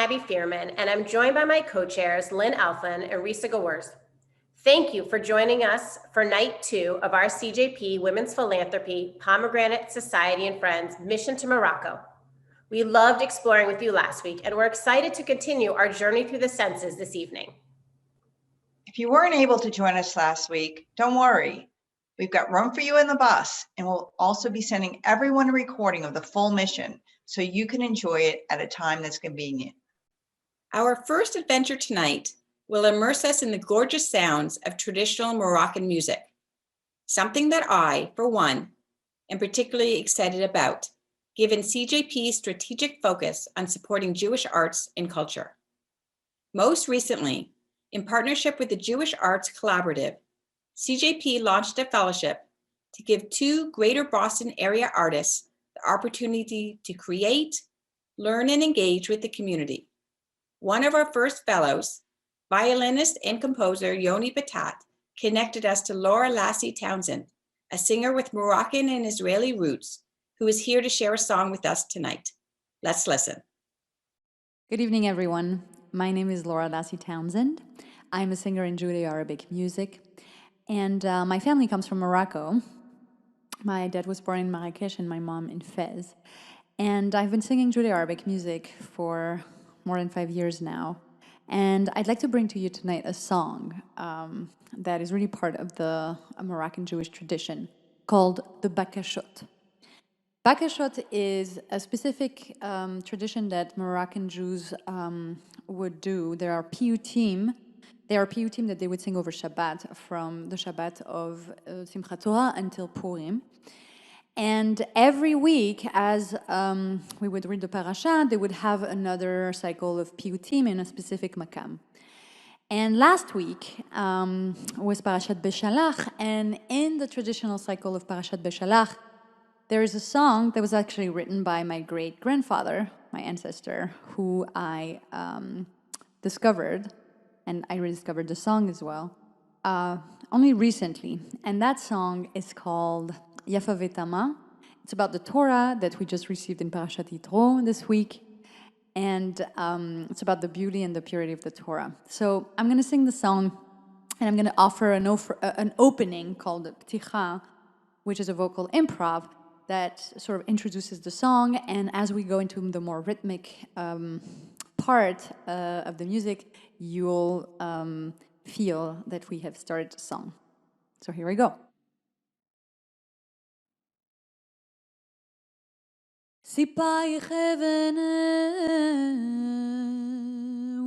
Abby Fearman, and I'm joined by my co-chairs, Lynn Alflin and Risa Gawers. Thank you for joining us for night 2 of our CJP Women's Philanthropy Pomegranate Society and Friends Mission to Morocco. We loved exploring with you last week, and we're excited to continue our journey through the senses this evening. If you weren't able to join us last week, don't worry. We've got room for you in the bus, and we'll also be sending everyone a recording of the full mission so you can enjoy it at a time that's convenient. Our first adventure tonight will immerse us in the gorgeous sounds of traditional Moroccan music, something that I, for one, am particularly excited about, given CJP's strategic focus on supporting Jewish arts and culture. Most recently, in partnership with the Jewish Arts Collaborative, CJP launched a fellowship to give 2 Greater Boston area artists the opportunity to create, learn, and engage with the community. One of our first fellows, violinist and composer Yoni Batat, connected us to Laura Lassie Townsend, a singer with Moroccan and Israeli roots, who is here to share a song with us tonight. Let's listen. Good evening, everyone. My name is Laura Lassie Townsend. I'm a singer in Judeo-Arabic music, and my family comes from Morocco. My dad was born in Marrakesh and my mom in Fez. And I've been singing Judeo-Arabic music for more than 5 years now. And I'd like to bring to you tonight a song that is really part of the Moroccan Jewish tradition called the Bakashot. Bakashot is a specific tradition that Moroccan Jews would do. There are piyutim that they would sing over Shabbat, from the Shabbat of Simchat Torah until Purim. And every week, as we would read the parasha, they would have another cycle of piyutim in a specific makam. And last week was Parashat Beshalach, and in the traditional cycle of Parashat Beshalach, there is a song that was actually written by my great-grandfather, my ancestor, who I discovered, and I rediscovered the song as well, only recently. And that song is called Yafa Vetama. It's about the Torah that we just received in Parashat Yitro this week. And it's about the beauty and the purity of the Torah. So I'm going to sing the song, and I'm going to offer an opening called Pticha, which is a vocal improv that sort of introduces the song. And as we go into the more rhythmic part of the music, you'll feel that we have started the song. So here we go. סיפאי חבנה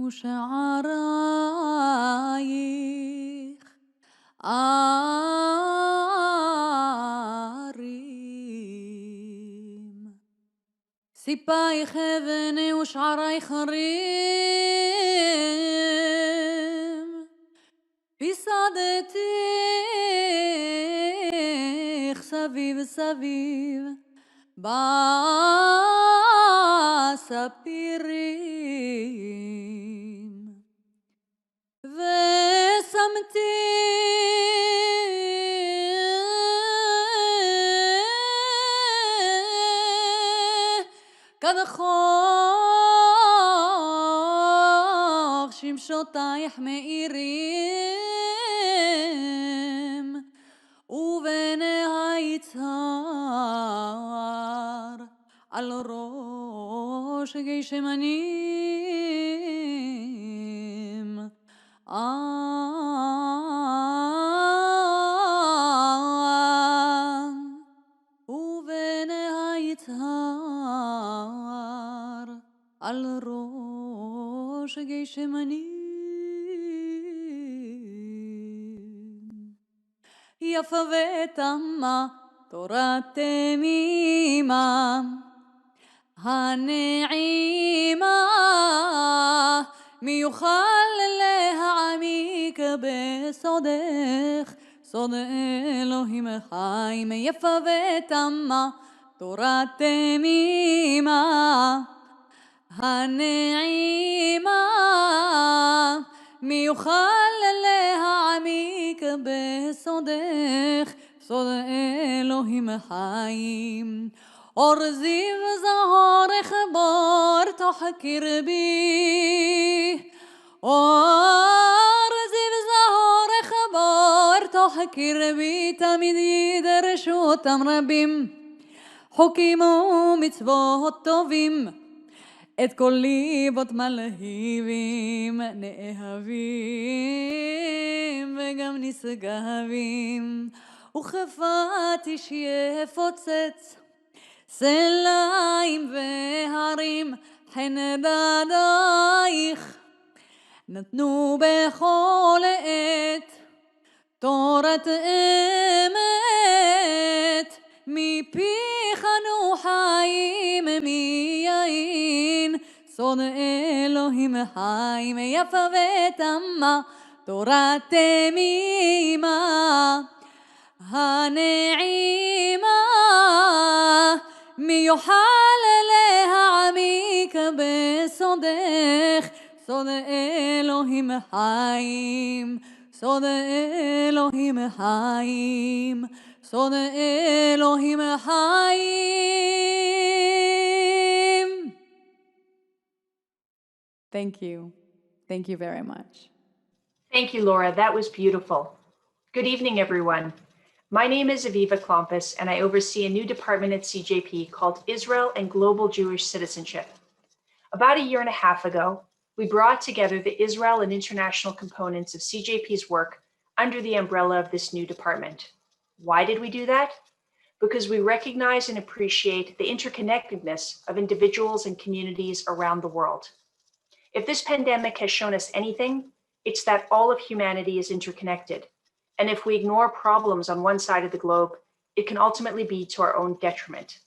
ושערייך ערים סיפאי חבנה ושערייך ערים ביסדתך סביב סביב בספירים ושמתי כדחוך שמשותייך מאירים ובני היצהר על ראש גשמנים ובני היצהר על ראש גשמנים יפה ותמה תורה תמימה הנעימה מיוחל להעמיק בסודך סוד אלוהים חיים יפה ותמה תורה תמימה הנעימה מיוחל להעמיק בסודך סוד אלוהים חיים أرزي بزهارك بار تحكر بي أرزي بزهارك بار تحكر بي تميد يدرشو تمربيم حكيمو מצוות טובים את כל ליבות מלהיבים נאהבים וגם נשגבים וכפתי שיפוצץ סלעים והרים חנדדייך נתנו בכל עת תורת אמת מפיך אנו חיים מיין סוד אלוהים חיים יפה ותמה תורת תמימה הנעימה מיוחל להעמיק בסודך סוד אלוהים חיים סוד אלוהים חיים סוד אלוהים חיים. Thank you. Thank you very much. Thank you, Laura. That was beautiful. Good evening, everyone. My name is Aviva Klompus, and I oversee a new department at CJP called Israel and Global Jewish Citizenship. About a year and a half ago, we brought together the Israel and international components of CJP's work under the umbrella of this new department. Why did we do that? Because we recognize and appreciate the interconnectedness of individuals and communities around the world. If this pandemic has shown us anything, it's that all of humanity is interconnected. And if we ignore problems on one side of the globe, it can ultimately be to our own detriment.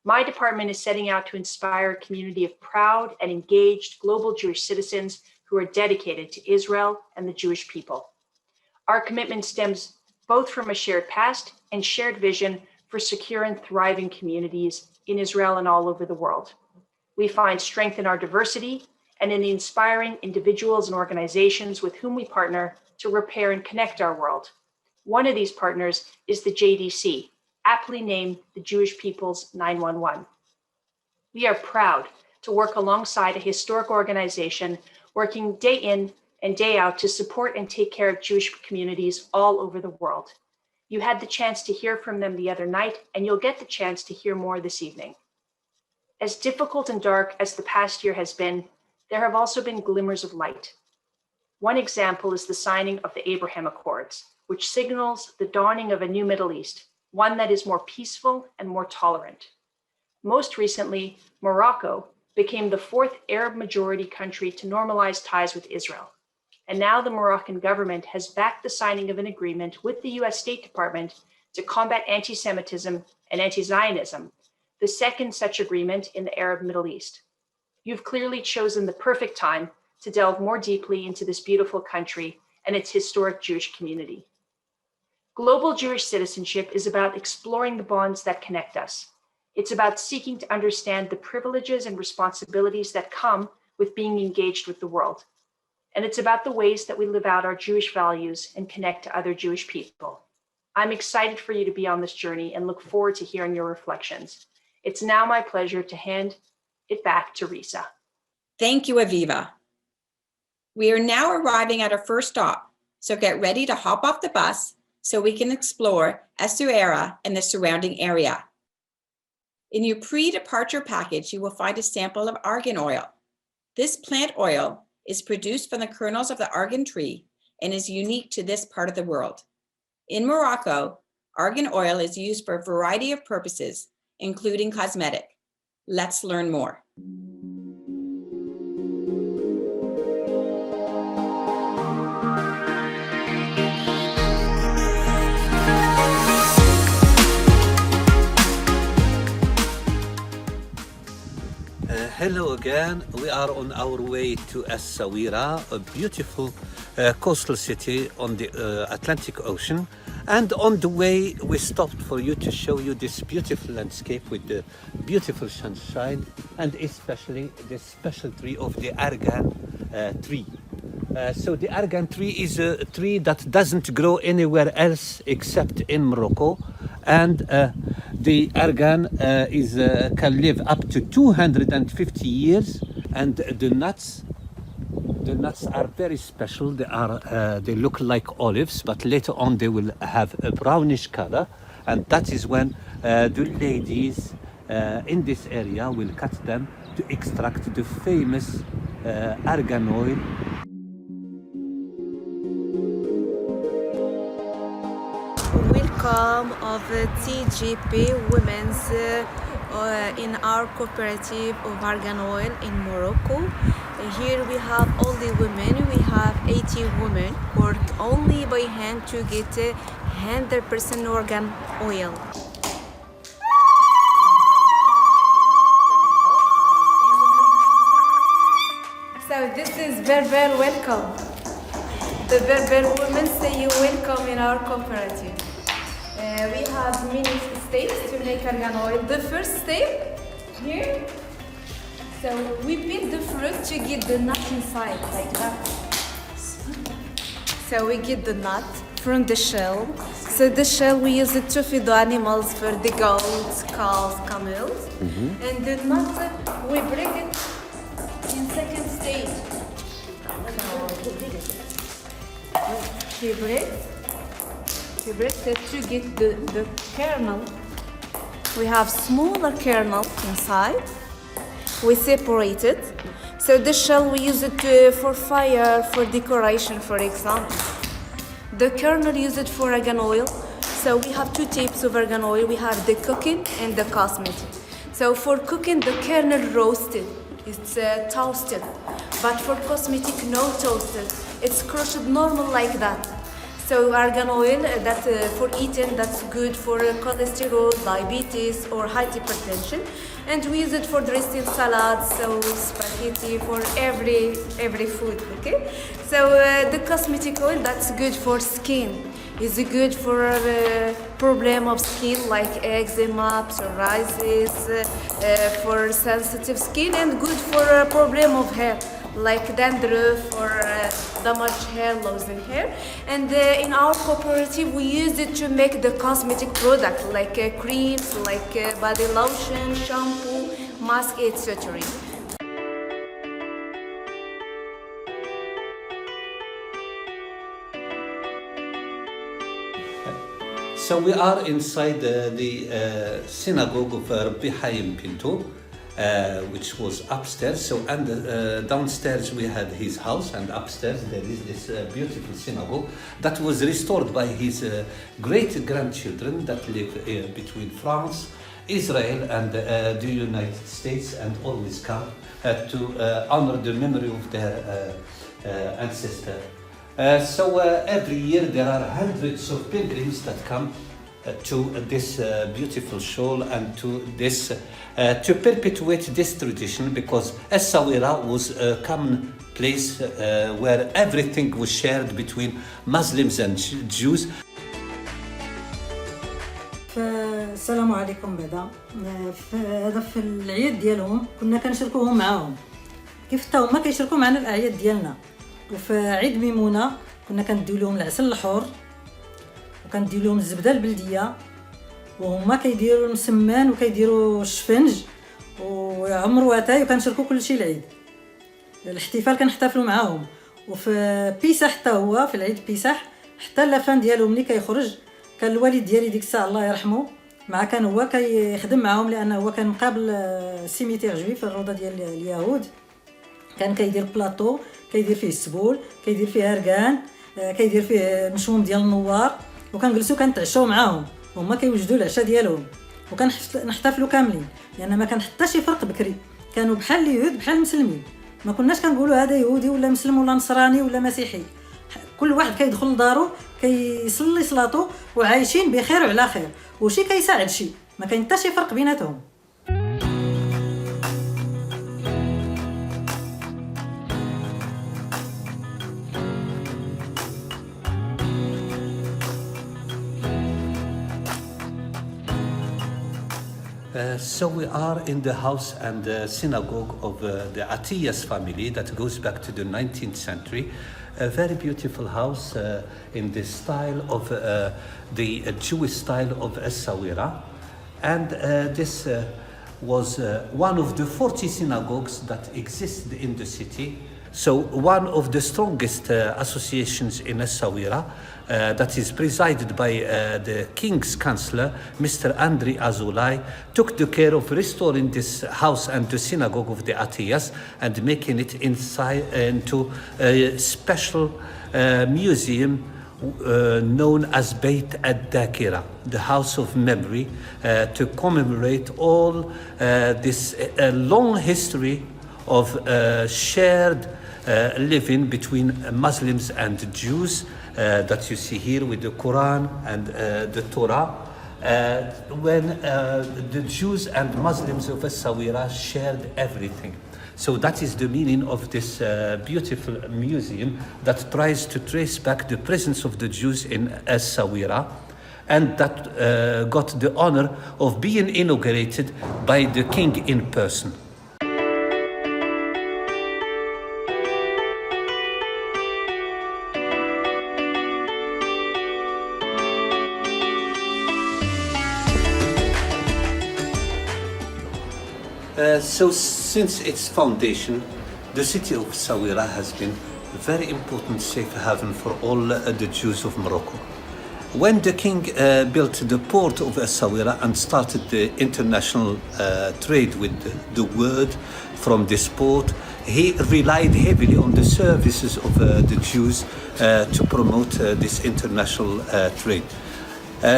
My department is setting out to inspire a community of proud and engaged global Jewish citizens who are dedicated to Israel and the Jewish people. Our commitment stems both from a shared past and shared vision for secure and thriving communities in Israel and all over the world. We find strength in our diversity and in the inspiring individuals and organizations with whom we partner to repair and connect our world. One of these partners is the JDC, aptly named the Jewish People's 911. We are proud to work alongside a historic organization working day in and day out to support and take care of Jewish communities all over the world. You had the chance to hear from them the other night, and you'll get the chance to hear more this evening. As difficult and dark as the past year has been, there have also been glimmers of light. One example is the signing of the Abraham Accords, which signals the dawning of a new Middle East, one that is more peaceful and more tolerant. Most recently, Morocco became the fourth Arab-majority country to normalize ties with Israel. And now the Moroccan government has backed the signing of an agreement with the US State Department to combat anti-Semitism and anti-Zionism, the second such agreement in the Arab Middle East. You've clearly chosen the perfect time to delve more deeply into this beautiful country and its historic Jewish community. Global Jewish citizenship is about exploring the bonds that connect us. It's about seeking to understand the privileges and responsibilities that come with being engaged with the world. And it's about the ways that we live out our Jewish values and connect to other Jewish people. I'm excited for you to be on this journey and look forward to hearing your reflections. It's now my pleasure to hand it back to Risa. Thank you, Aviva. We are now arriving at our first stop, so get ready to hop off the bus so we can explore Essaouira and the surrounding area. In your pre-departure package, you will find a sample of argan oil. This plant oil is produced from the kernels of the argan tree and is unique to this part of the world. In Morocco, argan oil is used for a variety of purposes, including cosmetic. Let's learn more. Hello again. We are on our way to Essaouira, a beautiful coastal city on the Atlantic Ocean. And on the way, we stopped for you to show you this beautiful landscape with the beautiful sunshine and especially the special tree of the argan tree. So the argan tree is a tree that doesn't grow anywhere else except in Morocco, and the argan can live up to 250 years, and the nuts are very special. They look like olives, but later on they will have a brownish color, and that is when the ladies in this area will cut them to extract the famous argan oil. Welcome of TGP Women's in our cooperative of argan oil in Morocco. Here we have only women. We have 80 women work only by hand to get 100% argan oil. So this is Berber welcome. The Berber women say you welcome in our cooperative. We have many steps to make argan oil. The first step here. So we peel the fruit to get the nut inside, like that. So we get the nut from the shell. So the shell we use it to feed the animals for the goats, cows, camels. And the nut we break it in second stage. We break that to get the kernel. We have smaller kernel inside. We separate it. So the shell we use it for fire, for decoration, for example. The kernel use it for argan oil. So we have two types of argan oil. We have the cooking and the cosmetic. So for cooking, the kernel roasted. It's toasted. But for cosmetic, no toasted. It's crushed normal like that. So argan oil that for eating, that's good for cholesterol, diabetes, or hypertension, and we use it for dressing salads, so spaghetti, for every food. Okay. So the cosmetic oil that's good for skin. Is good for problem of skin like eczema, psoriasis, for sensitive skin, and good for problem of hair like dandruff or damaged hair, losing hair. And in our cooperative, we use it to make the cosmetic product like creams, like body lotion, shampoo, mask, etc. So we are inside the synagogue of Rabbi Haim Pinto, which was upstairs. So and downstairs we had his house, and upstairs there is this beautiful synagogue that was restored by his great grandchildren that live between France, Israel, and the United States, and always come to honor the memory of their ancestor. So every year there are hundreds of pilgrims that come to this beautiful shul and to this to perpetuate this tradition, because Essaouira was a common place where everything was shared between Muslims and Jews. السلام عليكم. بعدا هذا في العيد ديالهم كنا كنشاركوهم معاهم كيف حتى هما كيشاركوا معنا الاعياد ديالنا. وفي عيد ميمونه كنا كنديو لهم العسل الحور وكنديو لهم الزبده البلديه، وهما كيديروا المسمان وكيديروا الشفنج ويعمروا اتاي، وكنشاركوا كلشي العيد. الاحتفال كنحتفلوا معاهم. وفي بيسح حتى هو في العيد بيسح حتى لافان ديالو ملي كيخرج، كان الوالد ديالي ديك الساعه الله يرحمه مع كان هو كيخدم معاهم، لانه هو كان مقابل سيميتير جويف الروضه ديال اليهود. كان كيدير بلاطو، كيدير فيه السبول، كيدير فيه هرقان، كيدير فيه مشوم ديال النوار، وكنجلسوا كنتعشوا معاهم وهما كيوجدوا العشاء ديالهم، وكنحتفلوا كاملين، لان ما كان حتى شي فرق بكري. كانوا بحال اليهود بحال المسلمين، ما كناش كنقولوا هذا يهودي ولا مسلم ولا نصراني ولا مسيحي. كل واحد كيدخل لدارو كيصلي صلاته وعايشين بخير وعلى خير، وشي كيساعد شي، ما كاين حتى شي فرق بيناتهم. So we are in the house and synagogue of the Atiyas family that goes back to the 19th century. A very beautiful house in the style of the Jewish style of Essaouira. And this was one of the 40 synagogues that existed in the city. So one of the strongest associations in Essaouira that is presided by the King's Councillor, Mr. Andri Azulai, took the care of restoring this house and the synagogue of the Atiyas and making it into a special museum known as Beit ad-Dakira, the House of Memory, to commemorate all this long history of shared living between Muslims and Jews that you see here with the Quran and the Torah, when the Jews and Muslims of Essaouira shared everything. So that is the meaning of this beautiful museum that tries to trace back the presence of the Jews in Essaouira, and that got the honor of being inaugurated by the king in person. So since its foundation, the city of Essaouira has been a very important safe haven for all the Jews of Morocco. When the king built the port of Essaouira and started the international trade with the world from this port, he relied heavily on the services of the Jews to promote this international trade.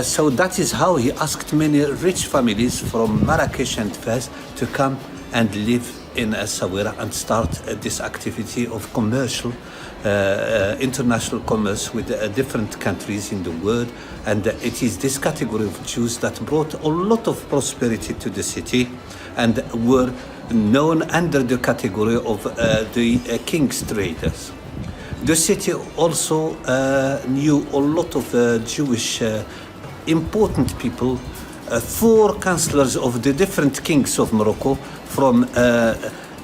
So that is how he asked many rich families from Marrakesh and Fez to come and live in Essaouira and start this activity of commercial, international commerce with different countries in the world. And it is this category of Jews that brought a lot of prosperity to the city and were known under the category of the king's traders. The city also knew a lot of Jewish important people, 4 councillors of the different kings of Morocco, from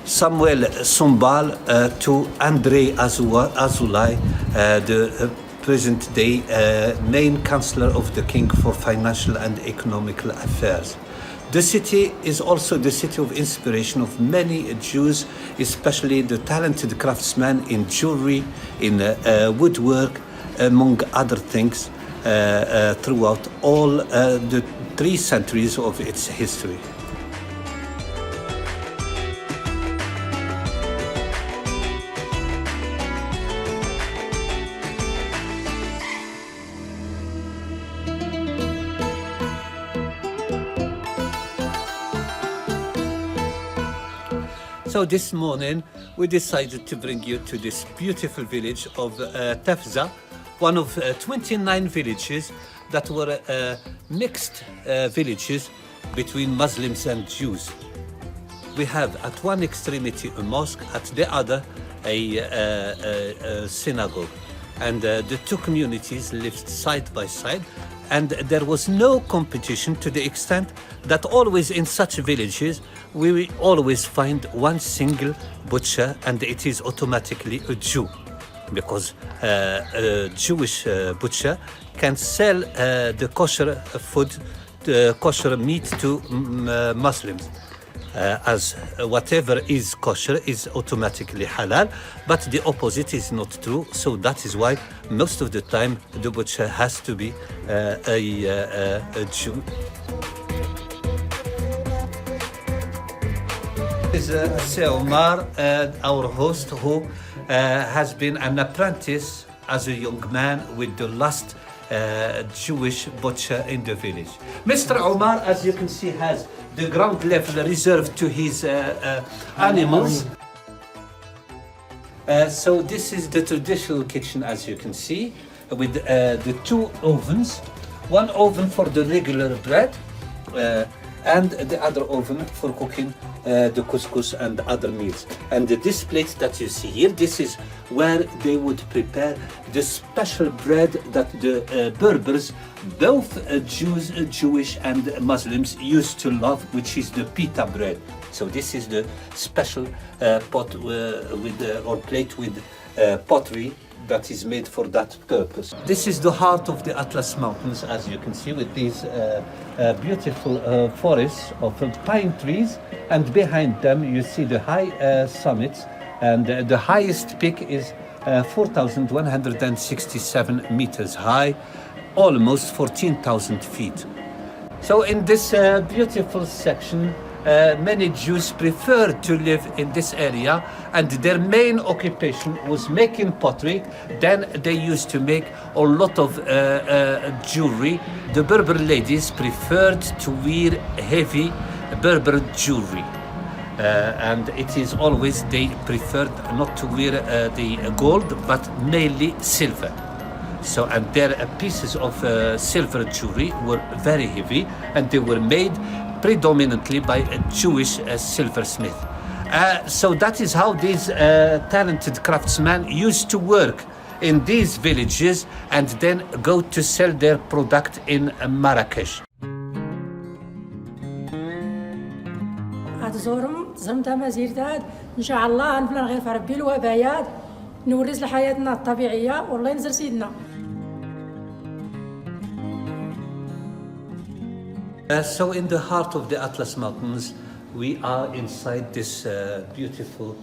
Samuel Sombal to André Azulai, the present-day main councillor of the king for financial and economical affairs. The city is also the city of inspiration of many Jews, especially the talented craftsmen in jewelry, in woodwork, among other things, throughout all the 3 centuries of its history. So this morning we decided to bring you to this beautiful village of Tafza, one of 29 villages that were mixed villages between Muslims and Jews. We have at one extremity a mosque, at the other a synagogue. And the 2 communities lived side by side, and there was no competition, to the extent that always in such villages we always find one single butcher, and it is automatically a Jew, because a Jewish butcher can sell the kosher food, the kosher meat to Muslims. As whatever is kosher is automatically halal, but the opposite is not true. So that is why most of the time the butcher has to be a Jew. Is Omar, our host, who has been an apprentice as a young man with the last Jewish butcher in the village. Mr. Omar, as you can see, has the ground level reserved to his animals. So this is the traditional kitchen, as you can see, with the 2 ovens. One oven for the regular bread, and the other oven for cooking the couscous and other meals. And this plate that you see here, this is where they would prepare the special bread that the Berbers, both Jews, Jewish and Muslims, used to love, which is the pita bread. So this is the special pot or plate with pottery that is made for that purpose. This is the heart of the Atlas Mountains, as you can see, with these beautiful forests of pine trees, and behind them you see the high summits, and the highest peak is 4,167 meters high, almost 14,000 feet. So in this beautiful section, many Jews preferred to live in this area, and their main occupation was making pottery. Then they used to make a lot of jewelry. The Berber ladies preferred to wear heavy Berber jewelry. And it is always, they preferred not to wear the gold, but mainly silver. So, and their pieces of silver jewelry were very heavy, and they were made predominantly by a Jewish silversmith. So that is how these talented craftsmen used to work in these villages and then go to sell their product in Marrakesh. زرمتها مزيرداد ان شاء الله نفلا غير في ربي الوبايات نورث لحياتنا الطبيعيه والله ينزل سيدنا. So in the heart of the Atlas Mountains, we are inside this beautiful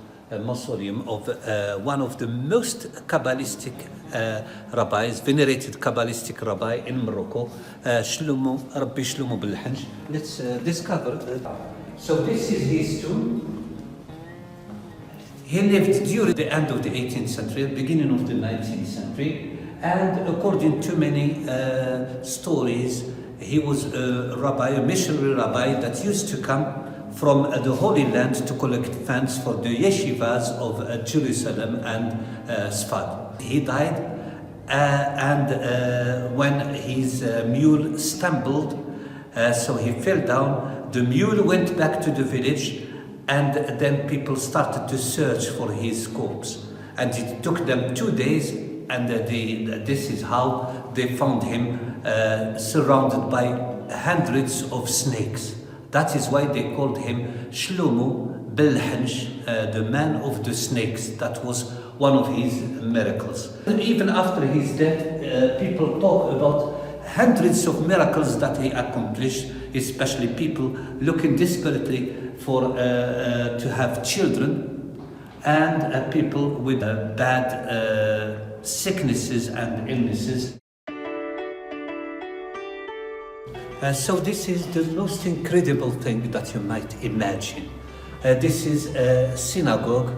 mausoleum of one of the most Kabbalistic rabbis, venerated Kabbalistic rabbi in Morocco, Rabbi Shlomo Belhanj. Let's discover. So this is his tomb. He lived during the end of the 18th century, beginning of the 19th century, and according to many stories, he was a rabbi, a missionary rabbi that used to come from the Holy Land to collect funds for the yeshivas of Jerusalem and Sfad. He died, and when his mule stumbled, so he fell down. The mule went back to the village, and then people started to search for his corpse. And it took them 2 days, and this is how they found him surrounded by hundreds of snakes. That is why they called him Shlomo Belhanj, the man of the snakes. That was one of his miracles. And even after his death, people talk about hundreds of miracles that he accomplished, especially people looking desperately for to have children, and people with bad sicknesses and illnesses. So this is the most incredible thing that you might imagine. This is a synagogue,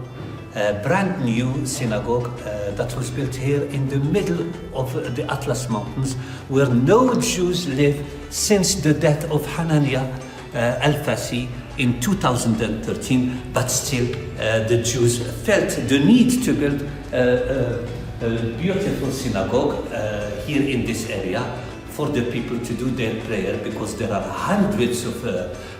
a brand new synagogue that was built here in the middle of the Atlas Mountains, where no Jews live since the death of Hananiah al-Fassi in 2013, but still the Jews felt the need to build a beautiful synagogue here in this area for the people to do their prayer, because there are hundreds of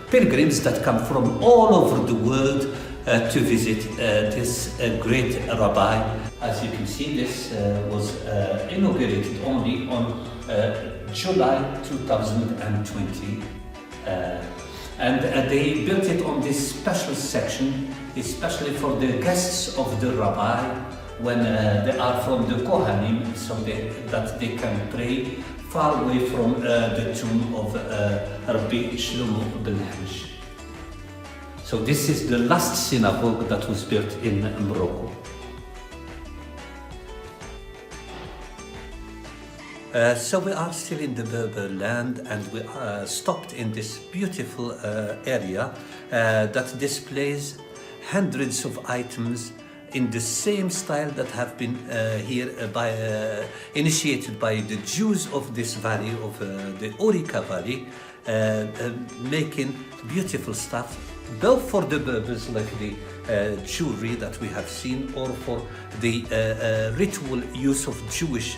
pilgrims that come from all over the world to visit this great rabbi. As you can see, this was inaugurated only on July 2020. And they built it on this special section, especially for the guests of the rabbi when they are from the Kohanim, so that they can pray far away from the tomb of Rabbi Shlomo Belhanj. So this is the last synagogue that was built in Morocco. So we are still in the Berber land, and we stopped in this beautiful area that displays hundreds of items in the same style that have been here initiated by the Jews of this valley, of the Orica Valley, making beautiful stuff, both for the Berbers, like the jewelry that we have seen, or for the ritual use of Jewish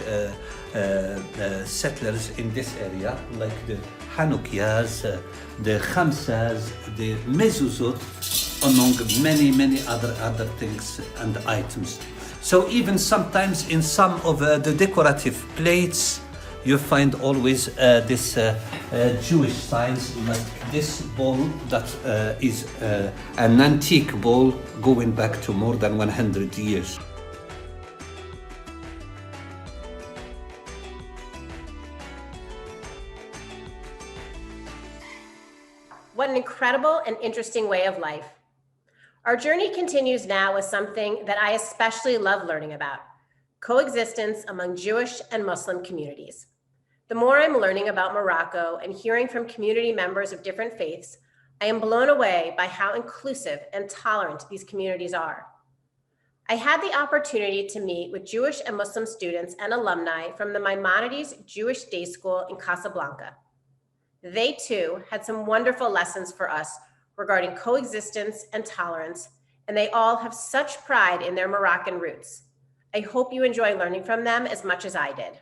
settlers in this area, like the Hanukkahs, the Khamsas, the mezuzot, among many other things and items. So even sometimes in some of the decorative plates, you find always this Jewish signs, like this bowl that is an antique bowl going back to more than 100 years. What an incredible and interesting way of life. Our journey continues now with something that I especially love learning about: coexistence among Jewish and Muslim communities. The more I'm learning about Morocco and hearing from community members of different faiths, I am blown away by how inclusive and tolerant these communities are. I had the opportunity to meet with Jewish and Muslim students and alumni from the Maimonides Jewish Day School in Casablanca. They too had some wonderful lessons for us regarding coexistence and tolerance, and they all have such pride in their Moroccan roots. I hope you enjoy learning from them as much as I did.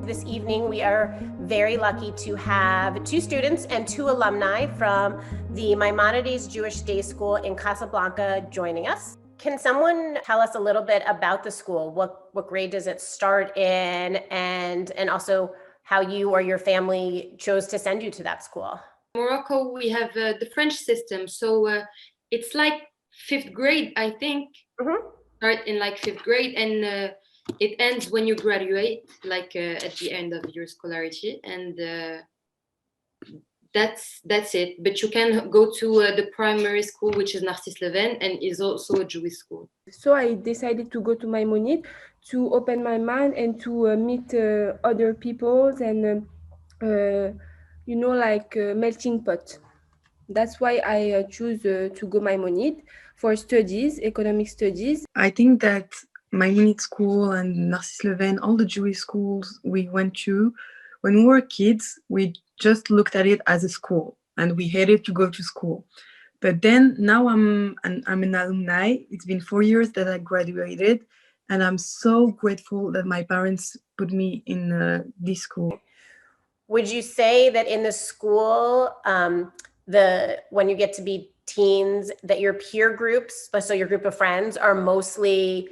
This evening, we are very lucky to have 2 students and 2 alumni from the Maimonides Jewish Day School in Casablanca joining us. Can someone tell us a little bit about the school? What grade does it start in, and also how you or your family chose to send you to that school? Morocco, we have the French system, so it's like 5th grade, I think. Start in like 5th grade, and it ends when you graduate, like at the end of your scholarity, and that's it. But you can go to the primary school, which is Narcisse Leven, and is also a Jewish school. So I decided to go to Maimonides to open my mind and to meet other peoples and like melting pot. That's why I choose to go Maimonides for studies, economic studies. I think that Maimonides School and Narcisse Leven, all the Jewish schools we went to, when we were kids, we just looked at it as a school and we hated to go to school. But then now I'm an alumni. It's been 4 years that I graduated, and I'm so grateful that my parents put me in this school. Would you say that in the school, when you get to be teens, that your peer groups, so your group of friends, are mostly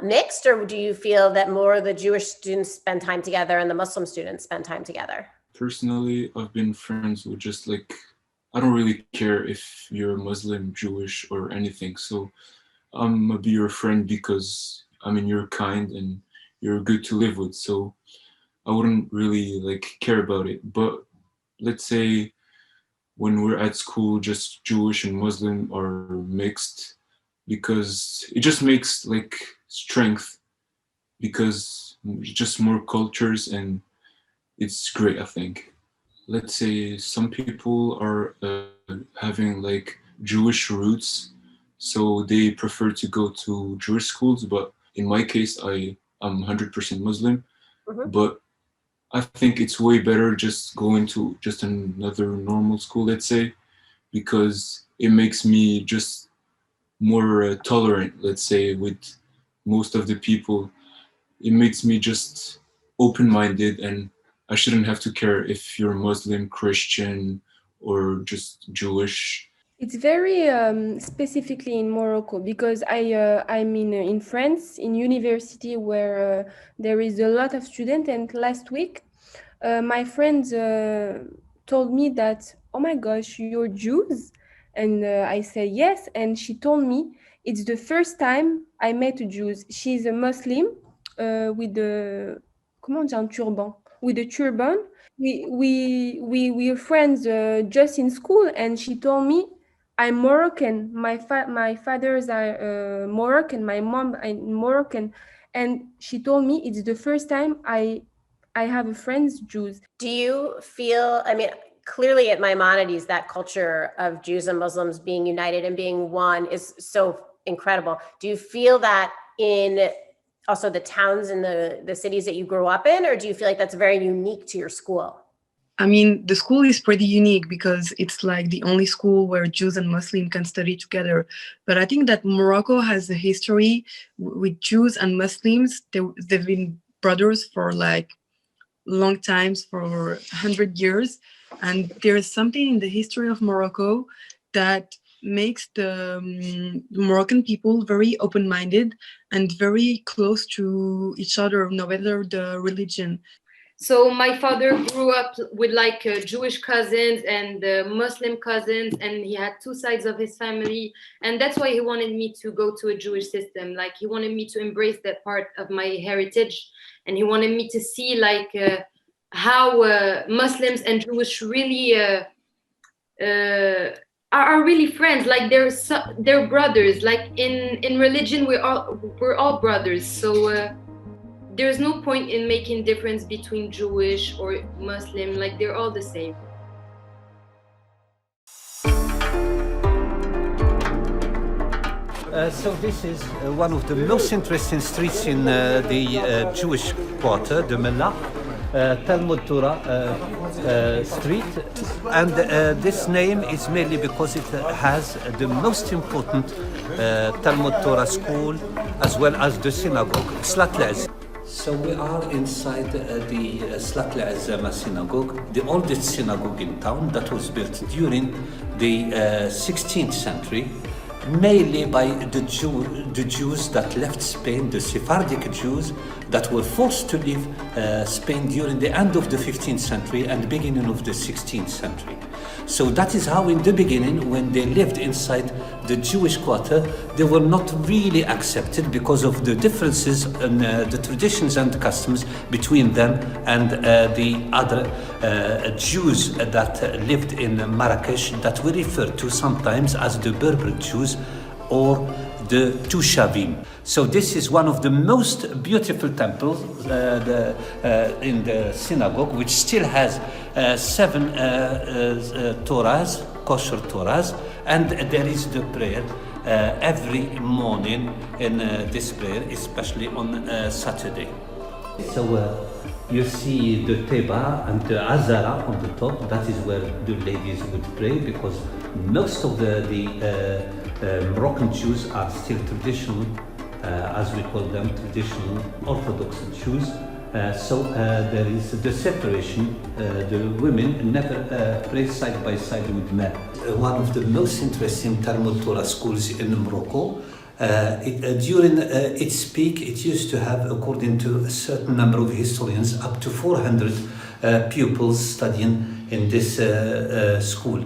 mixed, or do you feel that more of the Jewish students spend time together and the Muslim students spend time together? Personally, I've been friends with just like, I don't really care if you're Muslim, Jewish, or anything. So I'm gonna be your friend because you're kind and you're good to live with. So I wouldn't really care about it. But let's say when we're at school, just Jewish and Muslim are mixed, because it just makes strength, because just more cultures, and it's great, I think. Let's say some people are having Jewish roots, so they prefer to go to Jewish schools, but in my case, I'm 100% Muslim. But I think it's way better just going to just another normal school, let's say, because it makes me just more tolerant, let's say, with most of the people. It makes me just open-minded, and I shouldn't have to care if you're Muslim, Christian, or just Jewish. It's very specifically in Morocco, because I'm in France, in university where there is a lot of students. And last week, my friends told me that, oh my gosh, you're Jews? And I said yes. And she told me it's the first time I met a Jew. She's a Muslim with the, comment on dit un turban? With a turban. We are friends just in school, and she told me I'm Moroccan. My fathers are Moroccan. My mom is Moroccan, and she told me it's the first time I have a friends Jews. Do you feel? clearly at Maimonides, that culture of Jews and Muslims being united and being one is so incredible. Do you feel that in also the towns and the cities that you grew up in, or do you feel like that's very unique to your school? I mean, the school is pretty unique because it's like the only school where Jews and Muslims can study together. But I think that Morocco has a history with Jews and Muslims. They've been brothers for like long times, for 100 years. And there's something in the history of Morocco that makes the Moroccan people very open-minded and very close to each other, no matter the religion. So my father grew up with like Jewish cousins and Muslim cousins, and he had two sides of his family, and that's why he wanted me to go to a Jewish system. Like he wanted me to embrace that part of my heritage, and he wanted me to see like how Muslims and Jewish really are really friends. Like they're brothers. Like in religion, we're all brothers. So. There's no point in making difference between Jewish or Muslim, like they're all the same. So this is one of the most interesting streets in the Jewish quarter, the Mellah, Talmud Torah Street. And this name is mainly because it has the most important Talmud Torah school as well as the synagogue, Slat Le'ez. So we are inside the Slat Le'ez synagogue, the oldest synagogue in town that was built during the 16th century, mainly by the Jews that left Spain, the Sephardic Jews that were forced to leave Spain during the end of the 15th century and beginning of the 16th century. So that is how in the beginning, when they lived inside the Jewish quarter, they were not really accepted because of the differences in the traditions and customs between them and the other Jews that lived in Marrakesh, that we refer to sometimes as the Berber Jews or the Tushavim. So this is one of the most beautiful temples in the synagogue, which still has 7 Torahs, kosher Torahs, and there is the prayer every morning in this prayer, especially on Saturday. So you see the Teba and the Azara on the top. That is where the ladies would pray, because most of the Moroccan Jews are still traditional, as we call them, traditional Orthodox Jews. So there is the separation. The women never pray side by side with men. One of the most interesting Talmud Torah schools in Morocco. During its peak, it used to have, according to a certain number of historians, up to 400 pupils studying in this school.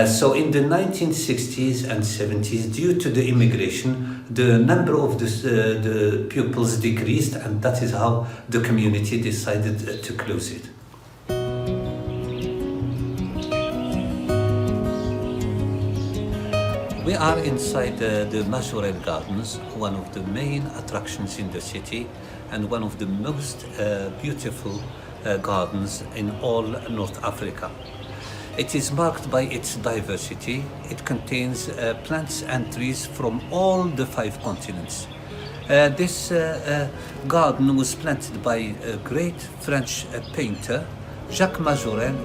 So in the 1960s and 70s, due to the immigration, the number of the pupils decreased, and that is how the community decided to close it. We are inside the Majorel Gardens, one of the main attractions in the city and one of the most beautiful gardens in all North Africa. It is marked by its diversity. It contains plants and trees from all the 5 continents. This garden was planted by a great French painter, Jacques Majorel.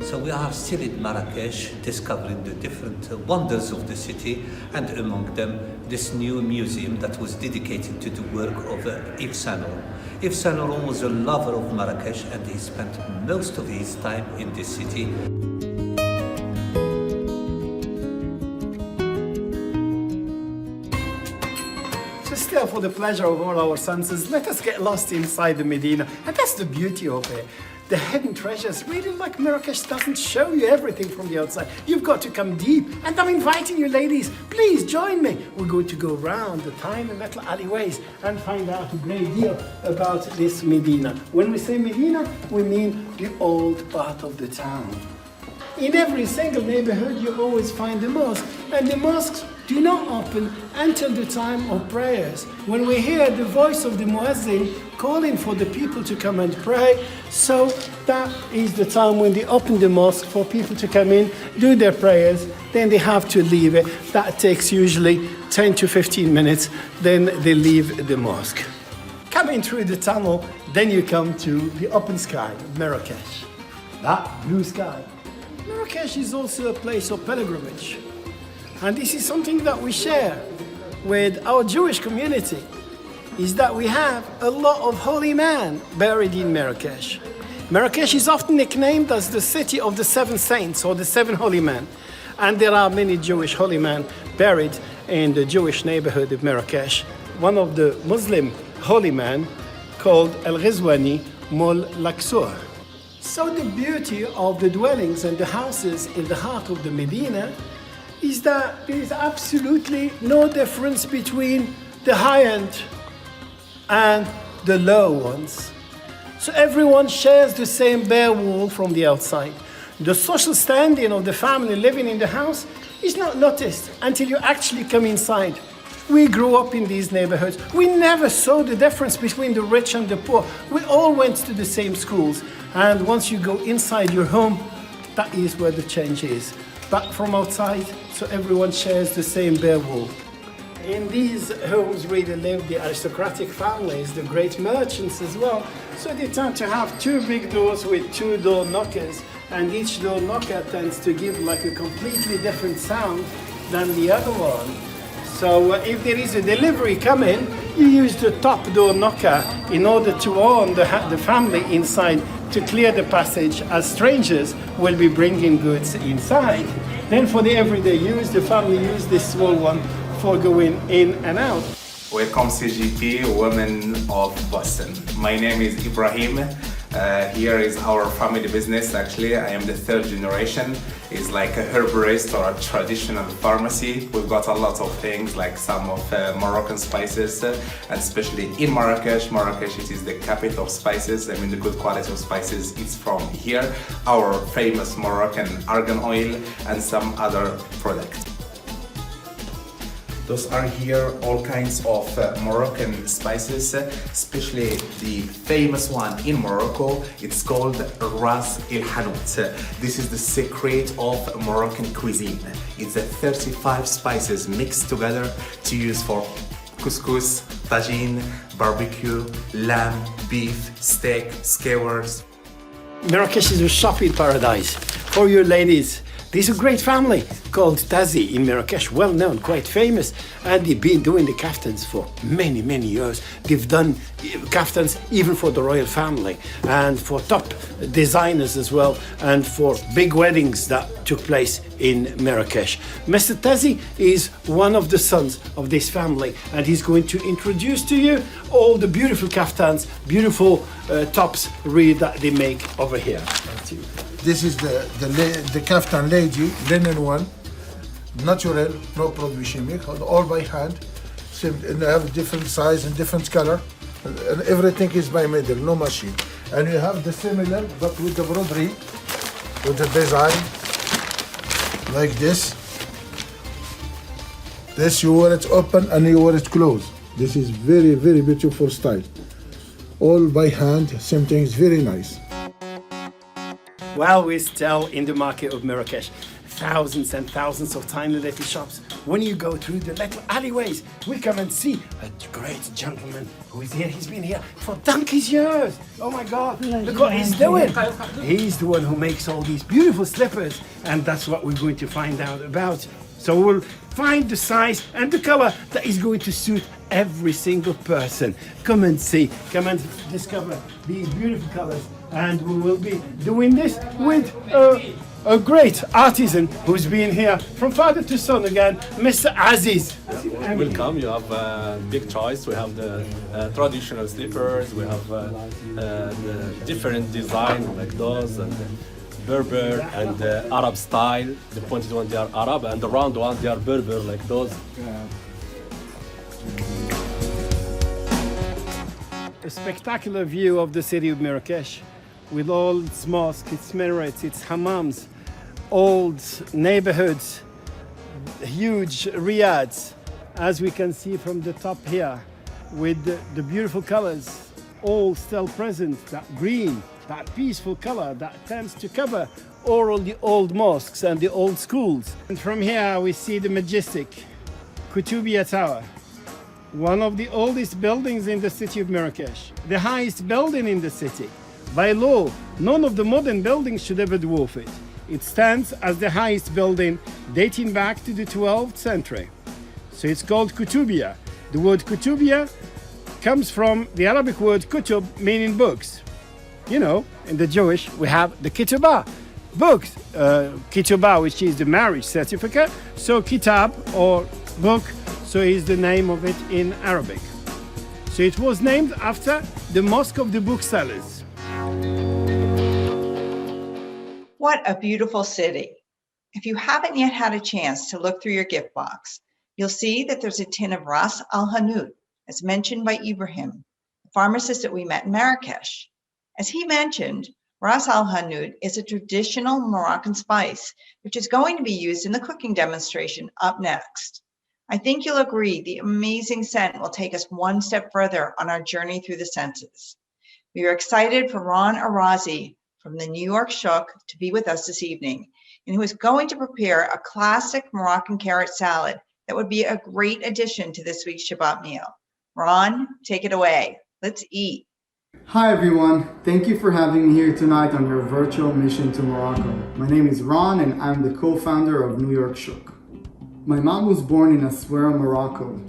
So we are still in Marrakesh, discovering the different wonders of the city, and among them this new museum that was dedicated to the work of Yves Saint Laurent. Yves Saint Laurent was a lover of Marrakesh, and he spent most of his time in this city. Just for the pleasure of all our senses, let us get lost inside the Medina, and that's the beauty of it. The hidden treasures, really, like Marrakesh doesn't show you everything from the outside. You've got to come deep, and I'm inviting you ladies, please join me. We're going to go round the tiny little alleyways and find out a great deal about this Medina. When we say Medina, we mean the old part of the town. In every single neighborhood, you always find a mosque. And the mosques do not open until the time of prayers. When we hear the voice of the muezzin calling for the people to come and pray, so that is the time when they open the mosque for people to come in, do their prayers, then they have to leave it. That takes usually 10 to 15 minutes, then they leave the mosque. Coming through the tunnel, then you come to the open sky, Marrakesh. That blue sky. Marrakesh is also a place of pilgrimage. And this is something that we share with our Jewish community, is that we have a lot of holy men buried in Marrakesh. Marrakesh is often nicknamed as the city of the seven saints or the seven holy men. And there are many Jewish holy men buried in the Jewish neighborhood of Marrakesh. One of the Muslim holy men called Al-Ghizwani Mol Laksur. So the beauty of the dwellings and the houses in the heart of the Medina is that there is absolutely no difference between the high-end and the low ones. So everyone shares the same bare wall from the outside. The social standing of the family living in the house is not noticed until you actually come inside. We grew up in these neighborhoods. We never saw the difference between the rich and the poor. We all went to the same schools. And once you go inside your home, that is where the change is. But from outside, so everyone shares the same bare wall. In these homes really live the aristocratic families, the great merchants as well. So they tend to have two big doors with two door knockers, and each door knocker tends to give like a completely different sound than the other one. So if there is a delivery coming, you use the top door knocker in order to warn the family inside to clear the passage, as strangers will be bringing goods inside. Then for the everyday use, the family use this small one for going in and out. Welcome CGP, Women of Boston. My name is Ibrahim. Here is our family business. Actually, I am the third generation. It's like a herbalist or a traditional pharmacy. We've got a lot of things like some of Moroccan spices, and especially in Marrakesh. Marrakesh, it is the capital of spices. I mean, the good quality of spices, it's from here. Our famous Moroccan argan oil and some other products. Those are here all kinds of Moroccan spices, especially the famous one in Morocco. It's called Ras El Hanout. This is the secret of Moroccan cuisine. It's 35 spices mixed together to use for couscous, tagine, barbecue, lamb, beef, steak, skewers. Marrakesh is a shopping paradise for you ladies. There's a great family called Tazi in Marrakesh, well known, quite famous, and they've been doing the kaftans for many, many years. They've done kaftans even for the royal family and for top designers as well, and for big weddings that took place in Marrakesh. Mr. Tazi is one of the sons of this family, and he's going to introduce to you all the beautiful kaftans, beautiful tops really that they make over here. This is the kaftan lady, linen one, natural, no product chimic, all by hand. And they have different size and different color, and everything is by middle, no machine. And you have the similar, but with the broderie, with the design, like this. This you wear it open and you wear it closed. This is very, very beautiful style. All by hand, same thing is very nice. While we're still in the market of Marrakesh, thousands and thousands of tiny little shops. When you go through the little alleyways, we come and see a great gentleman who is here. He's been here for donkey's years. Oh my God, look what he's doing. He's the one who makes all these beautiful slippers, and that's what we're going to find out about. So we'll find the size and the color that is going to suit every single person. Come and see, come and discover these beautiful colors. And we will be doing this with a great artisan who's been here from father to son again, Mr. Aziz. Welcome, you have a big choice. We have the traditional slippers, we have the different design like those, and Berber and Arab style. The pointed one, they are Arab, and the round one, they are Berber like those. A spectacular view of the city of Marrakesh, with all its mosques, its minarets, its hammams, old neighborhoods, huge riads, as we can see from the top here, with the beautiful colors all still present, that green, that peaceful color that tends to cover all the old mosques and the old schools. And from here we see the majestic Kutubia Tower, one of the oldest buildings in the city of Marrakesh, the highest building in the city. By law, none of the modern buildings should ever dwarf it. It stands as the highest building dating back to the 12th century. So it's called Kutubia. The word Kutubia comes from the Arabic word kutub, meaning books. You know, in the Jewish, we have the ketubah, books. Ketubah, which is the marriage certificate. So kitab, or book, so is the name of it in Arabic. So it was named after the Mosque of the Booksellers. What a beautiful city. If you haven't yet had a chance to look through your gift box, you'll see that there's a tin of Ras Al Hanout, as mentioned by Ibrahim, the pharmacist that we met in Marrakesh. As he mentioned, Ras Al Hanout is a traditional Moroccan spice, which is going to be used in the cooking demonstration up next. I think you'll agree the amazing scent will take us one step further on our journey through the senses. We are excited for Ron Arazi from the New York Shuk to be with us this evening, and who is going to prepare a classic Moroccan carrot salad that would be a great addition to this week's Shabbat meal. Ron, take it away. Let's eat. Hi everyone, thank you for having me here tonight on your virtual mission to Morocco. My name is Ron and I'm the co-founder of New York Shuk. My mom was born in Aswera, Morocco.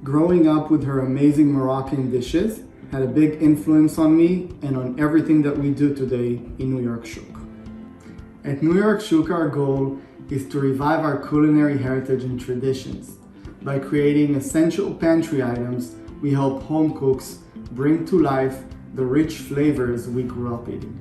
Growing up with her amazing Moroccan dishes had a big influence on me and on everything that we do today in New York Shuk. At New York Shuk, our goal is to revive our culinary heritage and traditions. By creating essential pantry items, we help home cooks bring to life the rich flavors we grew up eating.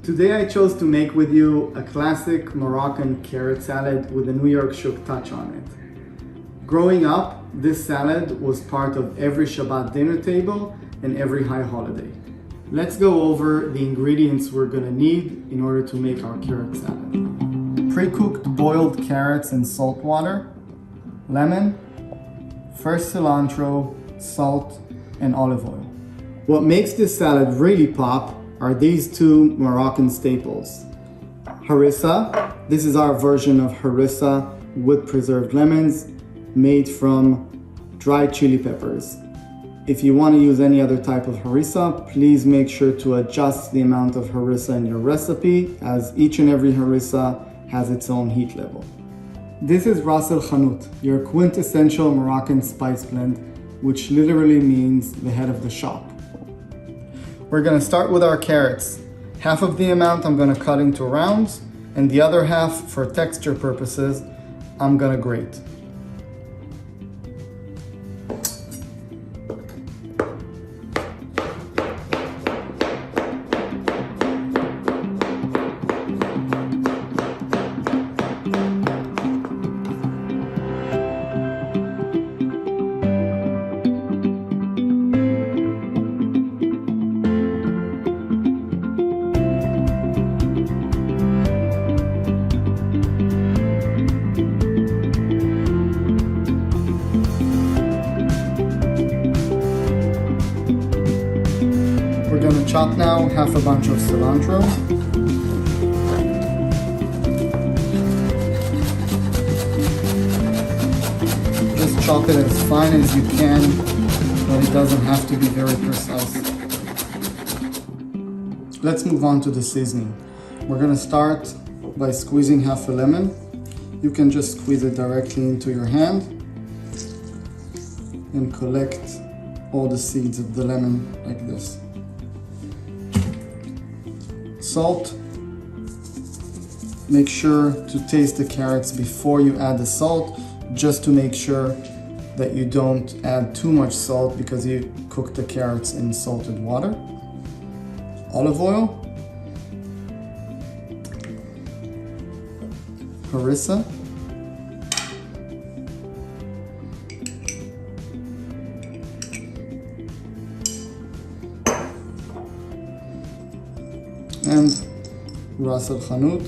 Today I chose to make with you a classic Moroccan carrot salad with a New York Shuk touch on it. Growing up, this salad was part of every Shabbat dinner table and every high holiday. Let's go over the ingredients we're gonna need in order to make our carrot salad. Pre-cooked boiled carrots in salt water, lemon, fresh cilantro, salt, and olive oil. What makes this salad really pop are these two Moroccan staples. Harissa, this is our version of harissa with preserved lemons made from dried chili peppers. If you want to use any other type of harissa, please make sure to adjust the amount of harissa in your recipe, as each and every harissa has its own heat level. This is Ras Al Hanout, your quintessential Moroccan spice blend, which literally means the head of the shop. We're gonna start with our carrots. Half of the amount I'm gonna cut into rounds, and the other half, for texture purposes, I'm gonna grate. Chop now half a bunch of cilantro. Just chop it as fine as you can, but it doesn't have to be very precise. Let's move on to the seasoning. We're gonna start by squeezing half a lemon. You can just squeeze it directly into your hand and collect all the seeds of the lemon like this. Salt. Make sure to taste the carrots before you add the salt, just to make sure that you don't add too much salt because you cook the carrots in salted water. Olive oil. Harissa. And Ras Al Hanout,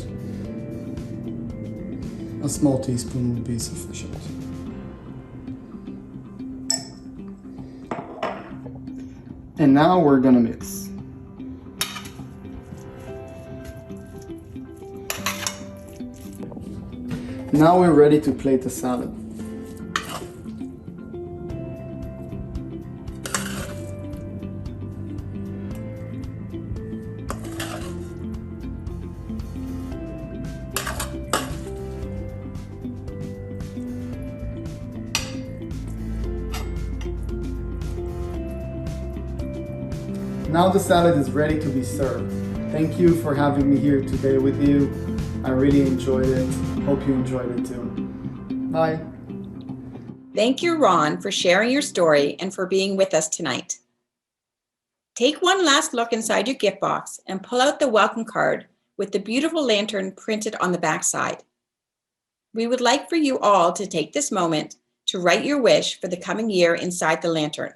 a small teaspoon would be sufficient. And now we're gonna mix. Now we're ready to plate the salad. Now the salad is ready to be served. Thank you for having me here today with you. I really enjoyed it. Hope you enjoyed it too. Bye. Thank you, Ron, for sharing your story and for being with us tonight. Take one last look inside your gift box and pull out the welcome card with the beautiful lantern printed on the back side. We would like for you all to take this moment to write your wish for the coming year inside the lantern.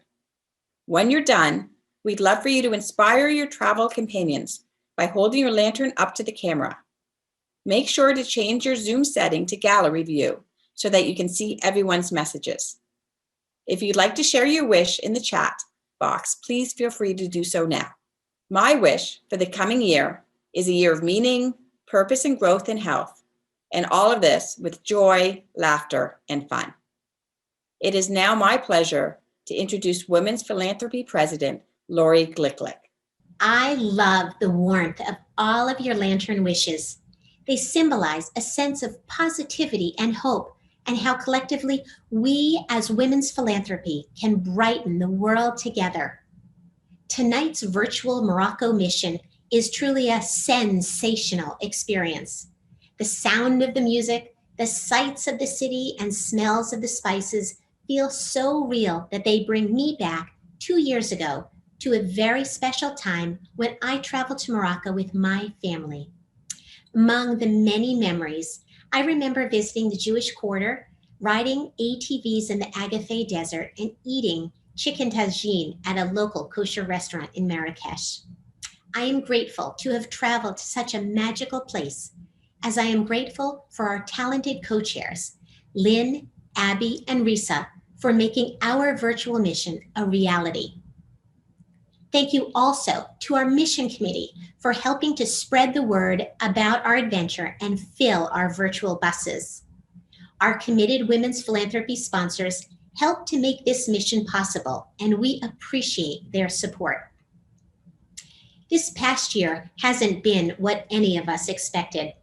When you're done, we'd love for you to inspire your travel companions by holding your lantern up to the camera. Make sure to change your Zoom setting to gallery view so that you can see everyone's messages. If you'd like to share your wish in the chat box, please feel free to do so now. My wish for the coming year is a year of meaning, purpose, and growth in health, and all of this with joy, laughter, and fun. It is now my pleasure to introduce Women's Philanthropy President, Lori Glicklick. I love the warmth of all of your lantern wishes. They symbolize a sense of positivity and hope, and how collectively we as Women's Philanthropy can brighten the world together. Tonight's virtual Morocco mission is truly a sensational experience. The sound of the music, the sights of the city, and smells of the spices feel so real that they bring me back 2 years ago to a very special time when I traveled to Morocco with my family. Among the many memories, I remember visiting the Jewish quarter, riding ATVs in the Agafay Desert, and eating chicken tagine at a local kosher restaurant in Marrakesh. I am grateful to have traveled to such a magical place, as I am grateful for our talented co-chairs, Lynn, Abby, and Risa, for making our virtual mission a reality. Thank you also to our mission committee for helping to spread the word about our adventure and fill our virtual buses. Our committed Women's Philanthropy sponsors helped to make this mission possible, and we appreciate their support. This past year hasn't been what any of us expected.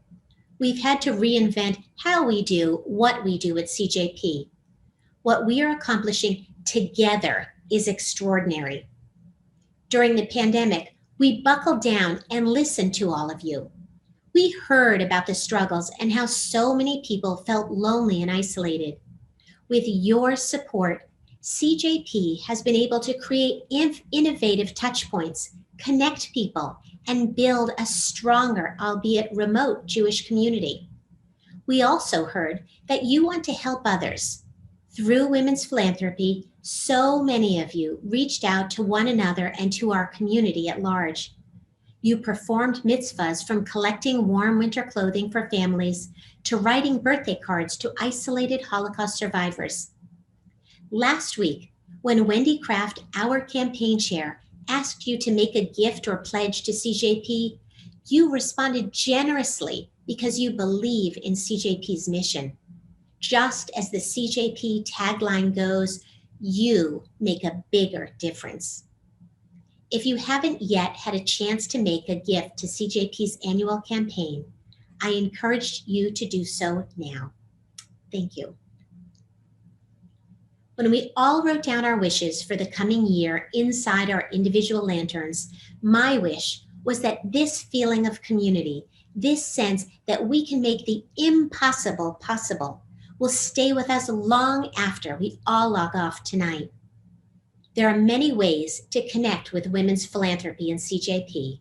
We've had to reinvent how we do what we do at CJP. What we are accomplishing together is extraordinary. During the pandemic, we buckled down and listened to all of you. We heard about the struggles and how so many people felt lonely and isolated. With your support, CJP has been able to create innovative touchpoints, connect people, and build a stronger, albeit remote, Jewish community. We also heard that you want to help others. Through Women's Philanthropy, so many of you reached out to one another and to our community at large. You performed mitzvahs, from collecting warm winter clothing for families to writing birthday cards to isolated Holocaust survivors. Last week, when Wendy Kraft, our campaign chair, asked you to make a gift or pledge to CJP, you responded generously because you believe in CJP's mission. Just as the CJP tagline goes, you make a bigger difference. If you haven't yet had a chance to make a gift to CJP's annual campaign, I encourage you to do so now. Thank you. When we all wrote down our wishes for the coming year inside our individual lanterns, my wish was that this feeling of community, this sense that we can make the impossible possible, will stay with us long after we all log off tonight. There are many ways to connect with Women's Philanthropy and CJP.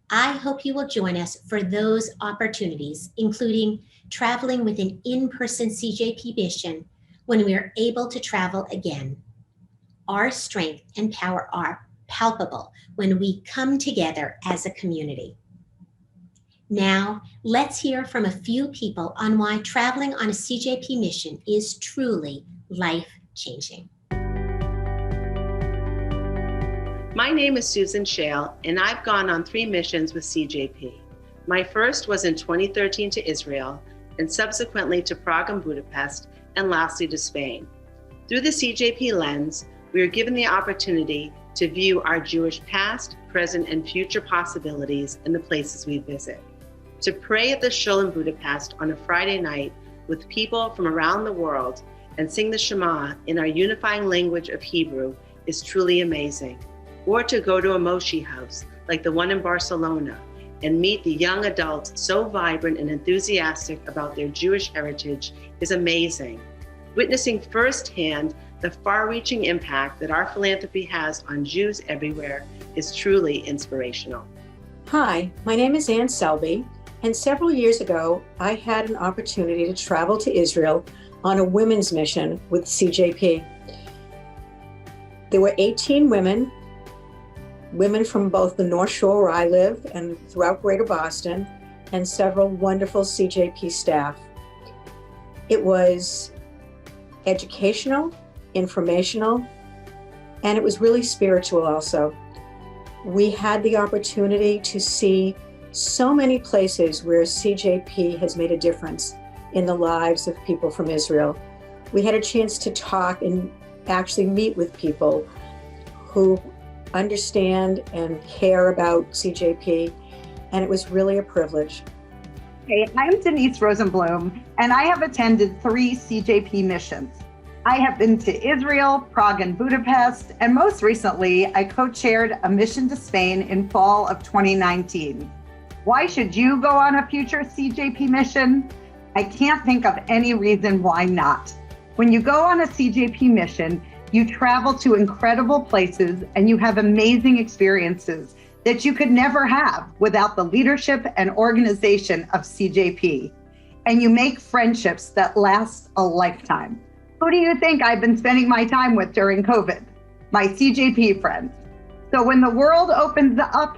I hope you will join us for those opportunities, including traveling with an in-person CJP mission when we are able to travel again. Our strength and power are palpable when we come together as a community. Now, let's hear from a few people on why traveling on a CJP mission is truly life-changing. My name is Susan Shale, and I've gone on 3 missions with CJP. My first was in 2013 to Israel, and subsequently to Prague and Budapest, and lastly to Spain. Through the CJP lens, we are given the opportunity to view our Jewish past, present, and future possibilities in the places we visit. To pray at the shul in Budapest on a Friday night with people from around the world and sing the Shema in our unifying language of Hebrew is truly amazing. Or to go to a Moshe house like the one in Barcelona and meet the young adults so vibrant and enthusiastic about their Jewish heritage is amazing. Witnessing firsthand the far-reaching impact that our philanthropy has on Jews everywhere is truly inspirational. Hi, my name is Ann Selby, and several years ago, I had an opportunity to travel to Israel on a women's mission with CJP. There were 18 women from both the North Shore where I live and throughout Greater Boston, and several wonderful CJP staff. It was educational, informational, and it was really spiritual also. We had the opportunity to see so many places where CJP has made a difference in the lives of people from Israel. We had a chance to talk and actually meet with people who understand and care about CJP, and it was really a privilege. Hey, I'm Denise Rosenblum, and I have attended 3 CJP missions. I have been to Israel, Prague, and Budapest, and most recently, I co-chaired a mission to Spain in fall of 2019. Why should you go on a future CJP mission? I can't think of any reason why not. When you go on a CJP mission, you travel to incredible places and you have amazing experiences that you could never have without the leadership and organization of CJP. And you make friendships that last a lifetime. Who do you think I've been spending my time with during COVID? My CJP friends. So when the world opens up,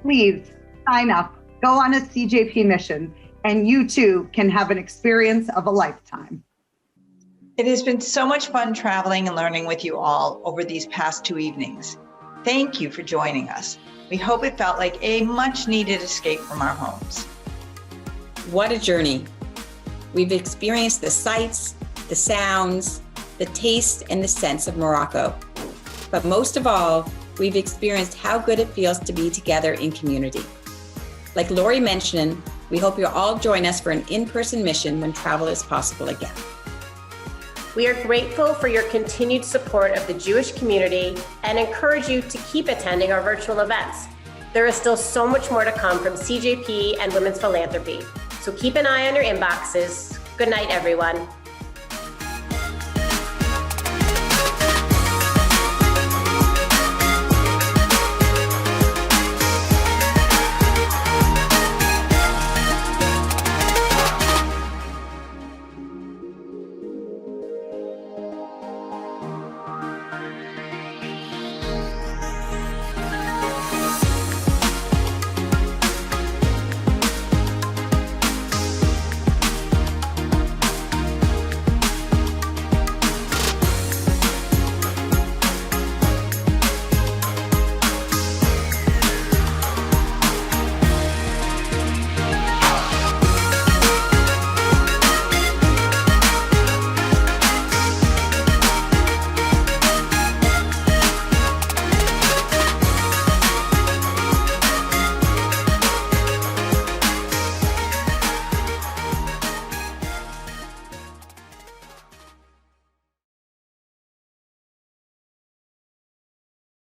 please sign up, go on a CJP mission, and you too can have an experience of a lifetime. It has been so much fun traveling and learning with you all over these past 2 evenings. Thank you for joining us. We hope it felt like a much needed escape from our homes. What a journey. We've experienced the sights, the sounds, the taste, and the sense of Morocco. But most of all, we've experienced how good it feels to be together in community. Like Lori mentioned, we hope you'll all join us for an in-person mission when travel is possible again. We are grateful for your continued support of the Jewish community and encourage you to keep attending our virtual events. There is still so much more to come from CJP and Women's Philanthropy, so keep an eye on your inboxes. Good night, everyone.